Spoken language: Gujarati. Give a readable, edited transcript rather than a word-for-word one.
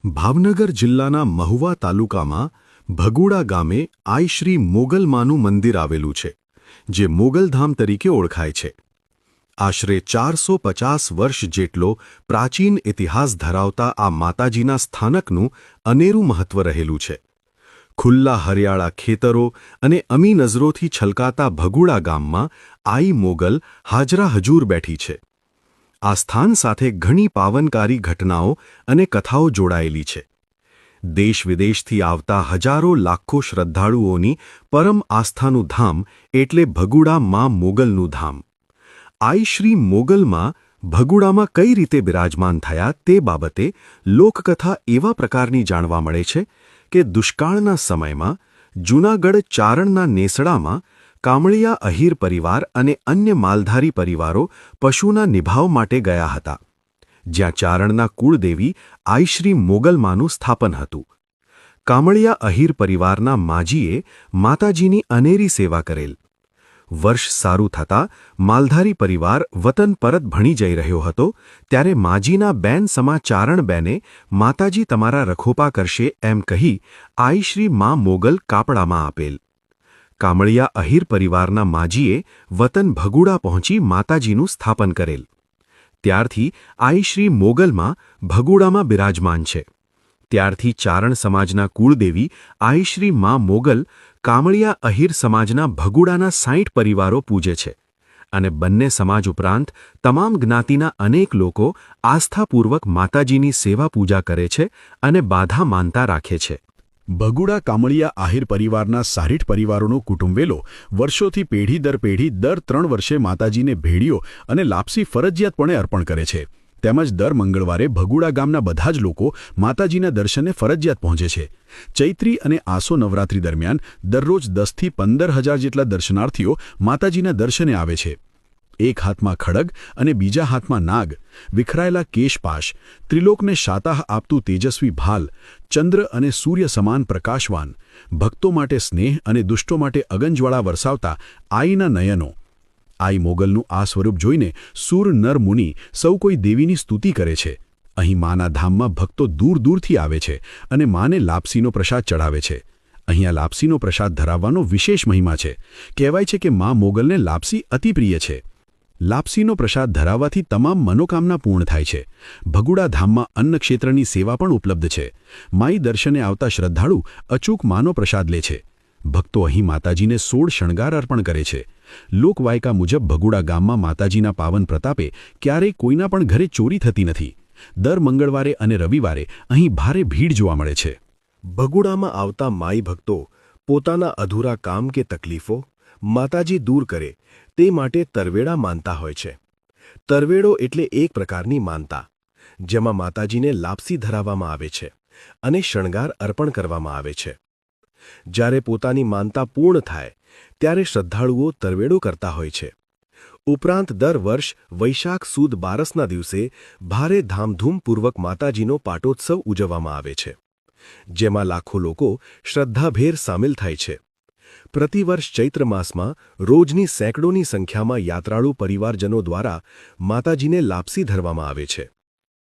ભાવનગર જિલ્લાના મહુવા તાલુકામાં ભગુડા ગામે આઈ શ્રી મોગલમાનું મંદિર આવેલું છે, જે મોગલધામ તરીકે ઓળખાય છે. આશરે 450 વર્ષ જેટલો પ્રાચીન ઇતિહાસ ધરાવતા આ માતાજીના સ્થાનકનું અનેરું મહત્વ રહેલું છે. ખુલ્લા હરિયાળા ખેતરો અને અમી નજરોથી છલકાતા ભગુડા ગામમાં આઈ મોગલ હાજરા હજૂર બેઠી છે. આ સ્થાન સાથે ઘણી પાવનકારી ઘટનાઓ અને કથાઓ જોડાયેલી છે. દેશ-વિદેશથી આવતા હજારો લાખો શ્રદ્ધાળુઓની પરમ આસ્થાનું ધામ એટલે ભગુડા માં મોગલનું ધામ. આઈ શ્રી મોગલમાં ભગુડામાં કઈ રીતે બિરાજમાન થયા તે બાબતે લોકકથા એવા પ્રકારની જાણવા મળે છે કે દુષ્કાળના સમયમાં જૂનાગઢ ચારણના નેસડામાં કામળિયા અહીર પરિવાર અને અન્ય માલધારી પરિવારો પશુના નિભાવ માટે ગયા હતા, જ્યાં ચારણના કુળદેવી આઈ શ્રી મોગલમાનું સ્થાપન હતું. કામળિયા અહીર પરિવારના માજીએ માતાજીની અનેરી સેવા કરેલ. વર્ષ સારું થતાં માલધારી પરિવાર વતન પરત ભણી જઈ રહ્યો હતો, ત્યારે માજીના બેન સમા ચારણબેને માતાજી તમારા રખોપા કરશે એમ કહી આઈ શ્રી મા મોગલ કાપડામાં આપેલ. કામળિયા અહીર પરિવારના માજીએ વતન ભગુડા પહોંચી માતાજીનું સ્થાપન કરેલ. ત્યારથી આઈ શ્રી મોગલમાં ભગુડામાં બિરાજમાન છે. ત્યારથી ચારણ સમાજના કુળદેવી આઈ શ્રી મા મોગલ કામળિયા અહીર સમાજના ભગુડાના 60 પરિવારો પૂજે છે અને બંને સમાજ ઉપરાંત તમામ જ્ઞાતિના અનેક લોકો આસ્થાપૂર્વક માતાજીની સેવા પૂજા કરે છે અને બાધા માનતા રાખે છે. ભગુડા કામળિયા આહિર પરિવારના 60 પરિવારોનો કુટુંબવેલો વર્ષોથી પેઢી દર પેઢી દર 3 વર્ષે માતાજીને ભેળીઓ અને લાપસી ફરજિયાતપણે અર્પણ કરે છે. તેમજ દર મંગળવારે ભગુડા ગામના બધા જ લોકો માતાજીના દર્શને ફરજિયાત પહોંચે છે. ચૈત્રી અને આસો નવરાત્રી દરમિયાન દરરોજ 10થી 15,000 જેટલા દર્શનાર્થીઓ માતાજીના દર્શને આવે છે. એક હાથમાં ખડગ અને બીજા હાથમાં નાગ, વિખરાયેલા કેશપાશ, ત્રિલોકને શાતાહ આપતું તેજસ્વી ભાલ, ચંદ્ર અને સૂર્ય સમાન પ્રકાશવાન, ભક્તો માટે સ્નેહ અને દુષ્ટો માટે અગનજ્વાળા વરસાવતા આઈના નયનો. આઈ મોગલનું આ સ્વરૂપ જોઈને સૂર નર મુનિ સૌ કોઈ દેવીની સ્તુતિ કરે છે. અહીં માના ધામમાં ભક્તો દૂર દૂરથી આવે છે અને માને લાપસીનો પ્રસાદ ચડાવે છે. અહીંયા લાપસીનો પ્રસાદ ધરાવવાનો વિશેષ મહિમા છે. કહેવાય છે કે મા મોગલને લાપસી અતિ પ્રિય છે. લાપસીનો પ્રસાદ ધરાવવાથી તમામ મનોકામના પૂર્ણ થાય છે. ભગુડા ધામમાં અન્નક્ષેત્રની સેવા પણ ઉપલબ્ધ છે. માઈ દર્શને આવતા શ્રદ્ધાળુ અચૂક માનો પ્રસાદ લે છે. ભક્તો અહીં માતાજીને 16 શણગાર અર્પણ કરે છે. લોકવાયકા મુજબ ભગુડા ગામમાં માતાજીના પાવન પ્રતાપે ક્યારેય કોઈના પણ ઘરે ચોરી થતી નથી. દર મંગળવારે અને રવિવારે અહીં ભારે ભીડ જોવા મળે છે. ભગુડામાં આવતા માઈ ભક્તો પોતાના અધૂરા કામ કે તકલીફો માતાજી દૂર કરે તે માટે તરવેડા માનતા હોય છે. તરવેડો એટલે એક પ્રકારની માનતા, જેમાં માતાજીને લાપસી ધરાવવામાં આવે છે અને શણગાર અર્પણ કરવામાં આવે છે. જ્યારે પોતાની માનતા પૂર્ણ થાય ત્યારે શ્રદ્ધાળુઓ તરવેડો કરતા હોય છે. ઉપરાંત દર વર્ષ વૈશાખ સુદ બારસના દિવસે ભારે ધામધૂમપૂર્વક માતાજીનો પાટોત્સવ ઉજવવામાં આવે છે, જેમાં લાખો લોકો શ્રદ્ધાભેર સામેલ થાય છે. પ્રતિવર્ષ ચૈત્ર માસમાં રોજની સેંકડોની સંખ્યામાં યાત્રાળુ પરિવારજનો દ્વારા માતાજીને લાપસી ધરવામાં આવે છે.